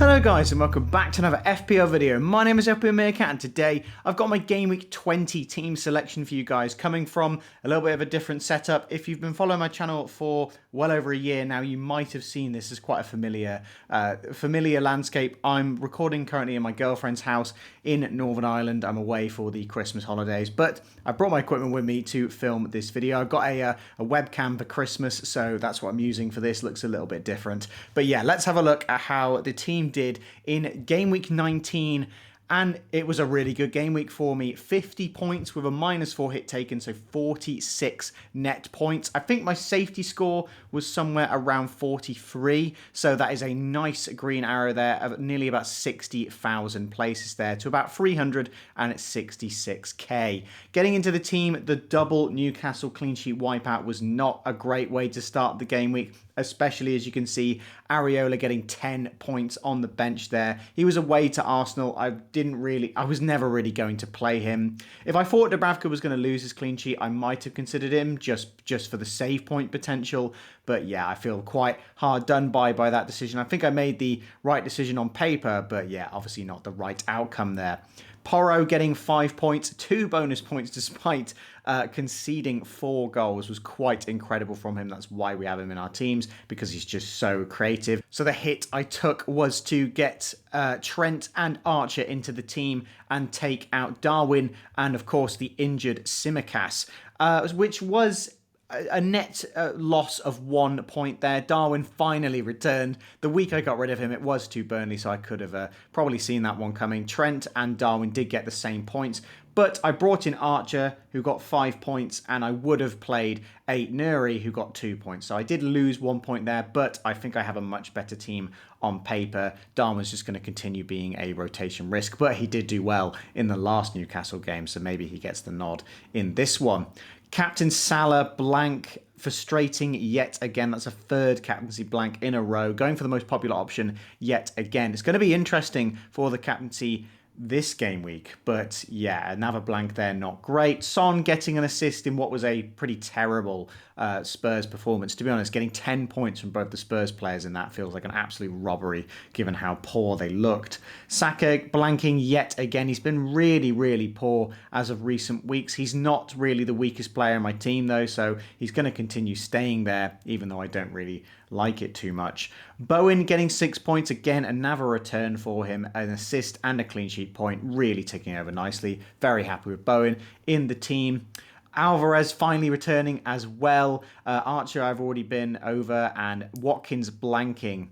Hello guys and welcome back to another FPL video. My name is FPL Meerkat and today I've got my Game Week 20 team selection for you guys, coming from a little bit of a different setup. If you've been following my channel for well over a year now, you might have seen this as quite a familiar landscape. I'm recording currently in my girlfriend's house in Northern Ireland. I'm away for the Christmas holidays, but I brought my equipment with me to film this video. I've got a webcam for Christmas, so that's what I'm using for this. Looks a little bit different. But yeah, let's have a look at how the team did in Game Week 19, and it was a really good game week for me. 50 points with a -4 hit taken, so 46 net points. I think my safety score was somewhere around 43, so that is a nice green arrow there of nearly about 60,000 places there to about 366k. Getting into the team, the double Newcastle clean sheet wipeout was not a great way to start the game week, especially as you can see Areola getting 10 points on the bench there. He was away to Arsenal. I was never really going to play him. If I thought Dubravka was going to lose his clean sheet, I might have considered him just for the save point potential. But yeah, I feel quite hard done by that decision. I think I made the right decision on paper, but yeah, obviously not the right outcome there. Porro getting 5 points, 2 bonus points despite conceding 4 goals was quite incredible from him. That's why we have him in our teams, because he's just so creative. So the hit I took was to get Trent and Archer into the team and take out Darwin and of course the injured Tsimikas, which was a net loss of 1 point there. Darwin finally returned. The week I got rid of him, it was to Burnley, so I could have probably seen that one coming. Trent and Darwin did get the same points, but I brought in Archer, who got 5 points, and I would have played a Nuri, who got 2 points. So I did lose 1 point there, but I think I have a much better team on paper. Darwin's just going to continue being a rotation risk, but he did do well in the last Newcastle game, so maybe he gets the nod in this one. Captain Salah blank, frustrating yet again. That's a third captaincy blank in a row. Going for the most popular option yet again. It's going to be interesting for the captaincy this game week, but yeah, another blank there, not great. Son getting an assist in what was a pretty terrible Spurs performance. To be honest, getting 10 points from both the Spurs players in that feels like an absolute robbery given how poor they looked. Saka blanking yet again. He's been really poor as of recent weeks. He's not really the weakest player in my team though, so he's going to continue staying there even though I don't really like it too much. Bowen getting 6 points again, another return for him, an assist and a clean sheet point, really ticking over nicely. Very happy with Bowen in the team. ALVAREZ finally returning as well. Archer I've already been over, and Watkins blanking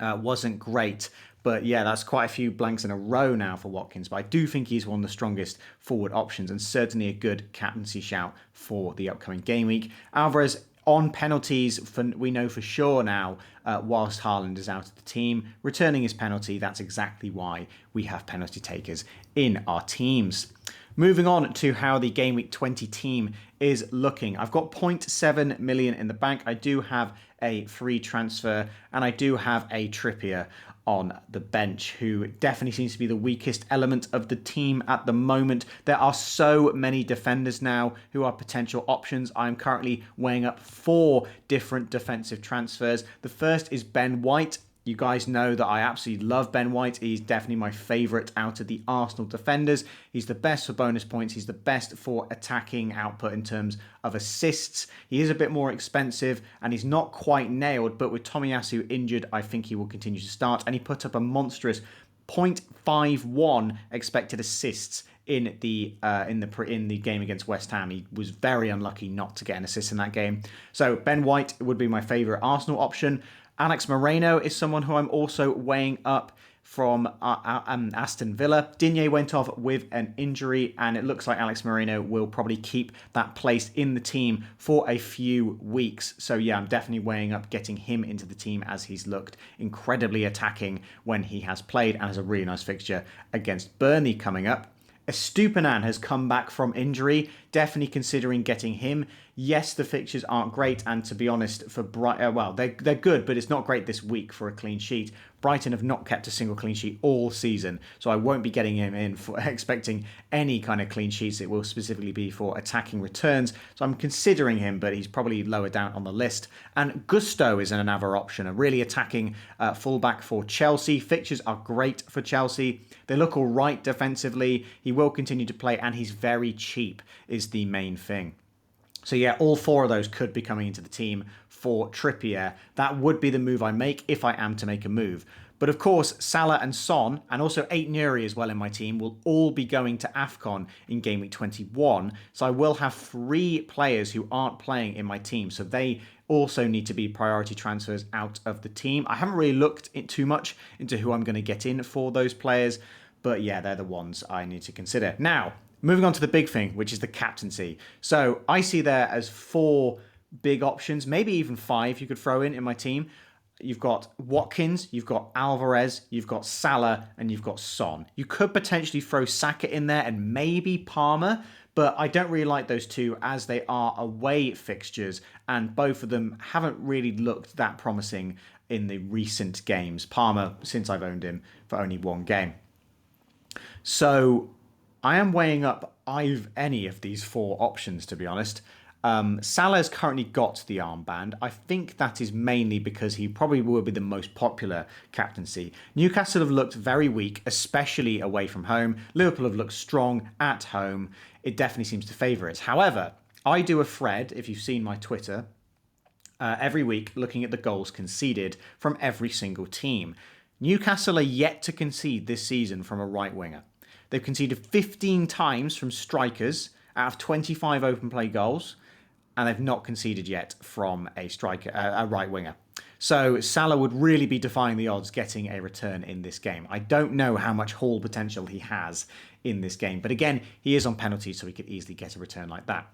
wasn't great. But yeah, that's quite a few blanks in a row now for Watkins. But I do think he's one of the strongest forward options and certainly a good captaincy shout for the upcoming game week. ALVAREZ on penalties, we know for sure now, whilst Haaland is out of the team, returning his penalty. That's exactly why we have penalty takers in our teams. Moving on to how the Game Week 20 team is looking. I've got 0.7 million in the bank. I do have a free transfer, and I do have a Trippier on the bench, who definitely seems to be the weakest element of the team at the moment. There are so many defenders now who are potential options. I'm currently weighing up 4 different defensive transfers. The first is Ben White. You guys know that I absolutely love Ben White. He's definitely my favourite out of the Arsenal defenders. He's the best for bonus points. He's the best for attacking output in terms of assists. He is a bit more expensive and he's not quite nailed, but with Tomiyasu injured, I think he will continue to start. And he put up a monstrous 0.51 expected assists in the game against West Ham. He was very unlucky not to get an assist in that game. So Ben White would be my favourite Arsenal option. Alex Moreno is someone who I'm also weighing up from Aston Villa. Digne went off with an injury, and it looks like Alex Moreno will probably keep that place in the team for a few weeks. So yeah, I'm definitely weighing up getting him into the team, as he's looked incredibly attacking when he has played and has a really nice fixture against Burnley coming up. Estupinan has come back from injury, definitely considering getting him. Yes, the fixtures aren't great, and to be honest, for Brighton, well, they're good, but it's not great this week for a clean sheet. Brighton have not kept a single clean sheet all season, so I won't be getting him in for expecting any kind of clean sheets. It will specifically be for attacking returns, so I'm considering him, but he's probably lower down on the list. And Gusto is another option, a really attacking fullback for Chelsea. Fixtures are great for Chelsea. They look all right defensively. He will continue to play, and he's very cheap, is the main thing. So yeah, all four of those could be coming into the team for Trippier. That would be the move I make if I am to make a move. But of course, Salah and Son, and also Aït-Nouri as well in my team, will all be going to AFCON in Game Week 21. So I will have 3 players who aren't playing in my team. So they also need to be priority transfers out of the team. I haven't really looked too much into who I'm going to get in for those players. But yeah, they're the ones I need to consider. Now, moving on to the big thing, which is the captaincy. So I see there as 4 big options, maybe even 5 you could throw in my team. You've got Watkins, you've got ALVAREZ, you've got Salah, and you've got Son. You could potentially throw Saka in there and maybe Palmer, but I don't really like those two as they are away fixtures, and both of them haven't really looked that promising in the recent games. Palmer, since I've owned him, for only 1 game. So I am weighing up any of these 4 options, to be honest. Salah's currently got the armband. I think that is mainly because he probably will be the most popular captaincy. Newcastle have looked very weak, especially away from home. Liverpool have looked strong at home. It definitely seems to favour it. However, I do a thread, if you've seen my Twitter, every week looking at the goals conceded from every single team. Newcastle are yet to concede this season from a right winger. They've conceded 15 times from strikers out of 25 open play goals, and they've not conceded yet from a striker, a right winger. So Salah would really be defying the odds getting a return in this game. I don't know how much haul potential he has in this game, but again, he is on penalties, so he could easily get a return like that.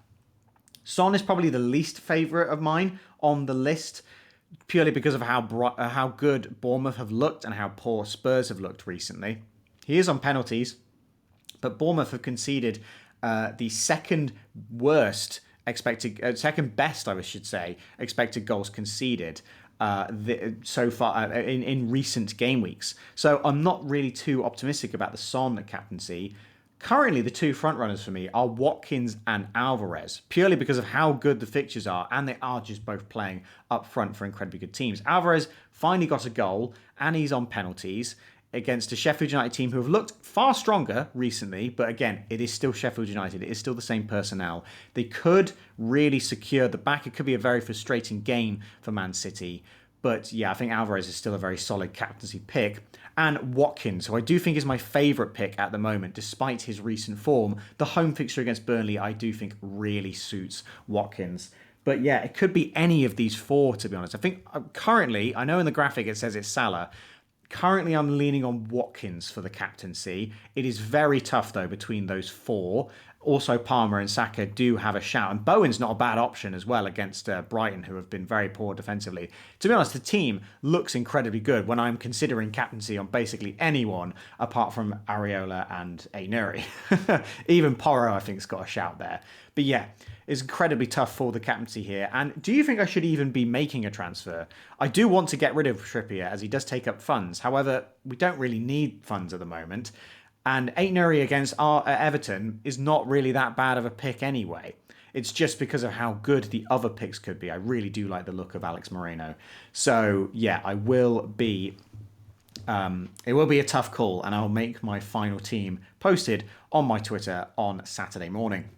Son is probably the least favourite of mine on the list, purely because of how good Bournemouth have looked and how poor Spurs have looked recently. He is on penalties, but Bournemouth have conceded the second worst second best, I should say, expected goals conceded so far in recent game weeks. So I'm not really too optimistic about the Son captaincy. Currently, the 2 front runners for me are Watkins and ALVAREZ, purely because of how good the fixtures are, and they are just both playing up front for incredibly good teams. ALVAREZ finally got a goal, and he's on penalties against a Sheffield United team who have looked far stronger recently, but again, it is still Sheffield United. It is still the same personnel. They could really secure the back. It could be a very frustrating game for Man City. But yeah, I think ALVAREZ is still a very solid captaincy pick. And Watkins, who I do think is my favourite pick at the moment, despite his recent form. The home fixture against Burnley, I do think really suits Watkins. But yeah, it could be any of these 4, to be honest. I think currently, I know in the graphic it says it's Salah. Currently, I'm leaning on Watkins for the captaincy. It is very tough, though, between those 4. Also, Palmer and Saka do have a shout. And Bowen's not a bad option as well against Brighton, who have been very poor defensively. To be honest, the team looks incredibly good when I'm considering captaincy on basically anyone apart from Areola and Aït-Nouri. Even Porro, I think, has got a shout there. But yeah, it's incredibly tough for the captaincy here. And do you think I should even be making a transfer? I do want to get rid of Trippier, as he does take up funds. However, we don't really need funds at the moment. And Aït-Nouri against Everton is not really that bad of a pick anyway. It's just because of how good the other picks could be. I really do like the look of Alex Moreno. So yeah, it will be a tough call, and I'll make my final team posted on my Twitter on Saturday morning.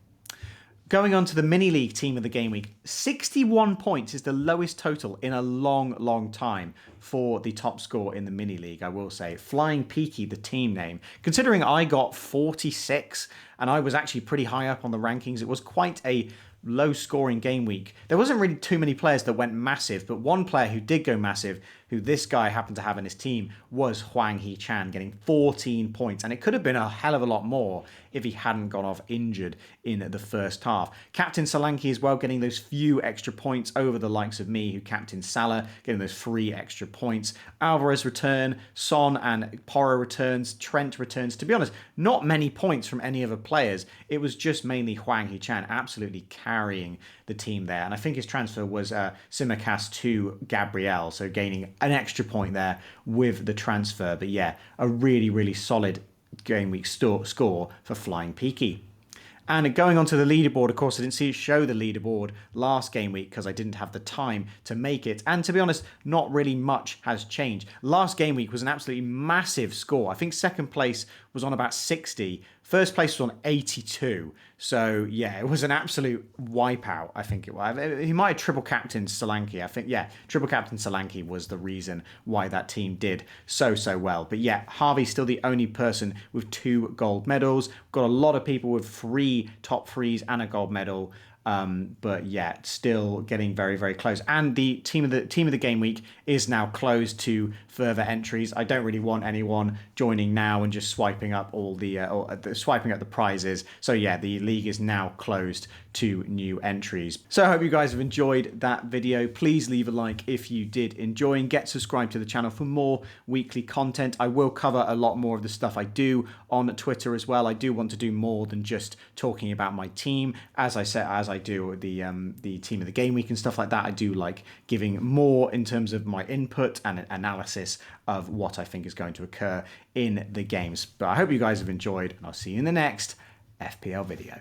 Going on to the mini league team of the game week, 61 points is the lowest total in a long, long time for the top score in the mini league, I will say. Flying Peaky, the team name. Considering I got 46 and I was actually pretty high up on the rankings, it was quite a low scoring game week. There wasn't really too many players that went massive, but one player who did go massive, who this guy happened to have in his team, was Hwang Hee-chan, getting 14 points. And it could have been a hell of a lot more if he hadn't gone off injured in the first half. Captain SALAH as well, getting those few extra points over the likes of me who captained Salah, getting those 3 extra points. ALVAREZ return, Son and Porro returns, Trent returns. To be honest, not many points from any other players. It was just mainly Hwang Hee-chan absolutely carrying the team there. And I think his transfer was Simicast to Gabriel, so gaining an extra point there with the transfer. But yeah, a really, really solid game week score for Flying Peaky. And going on to the leaderboard, of course, I didn't show the leaderboard last game week because I didn't have the time to make it. And to be honest, not really much has changed. Last game week was an absolutely massive score. I think second place was on about 60. First place was on 82. So, yeah, it was an absolute wipeout, I think it was. He might have triple captained SALAH. I think, yeah, triple captain SALAH was the reason why that team did so well. But yeah, Harvey's still the only person with 2 gold medals. We've got a lot of people with 3 top 3s and a gold medal. But yeah, still getting very, very close. And the team of the game week is now closed to further entries. I don't really want anyone joining now and just swiping up all the swiping up the prizes. So yeah, the league is now closed to new entries. So I hope you guys have enjoyed that video. Please leave a like if you did enjoy, and get subscribed to the channel for more weekly content. I will cover a lot more of the stuff I do on Twitter as well. I do want to do more than just talking about my team. As I said, as I do the team of the game week and stuff like that, I do like giving more in terms of my input and analysis of what I think is going to occur in the games. But I hope you guys have enjoyed, and I'll see you in the next FPL video.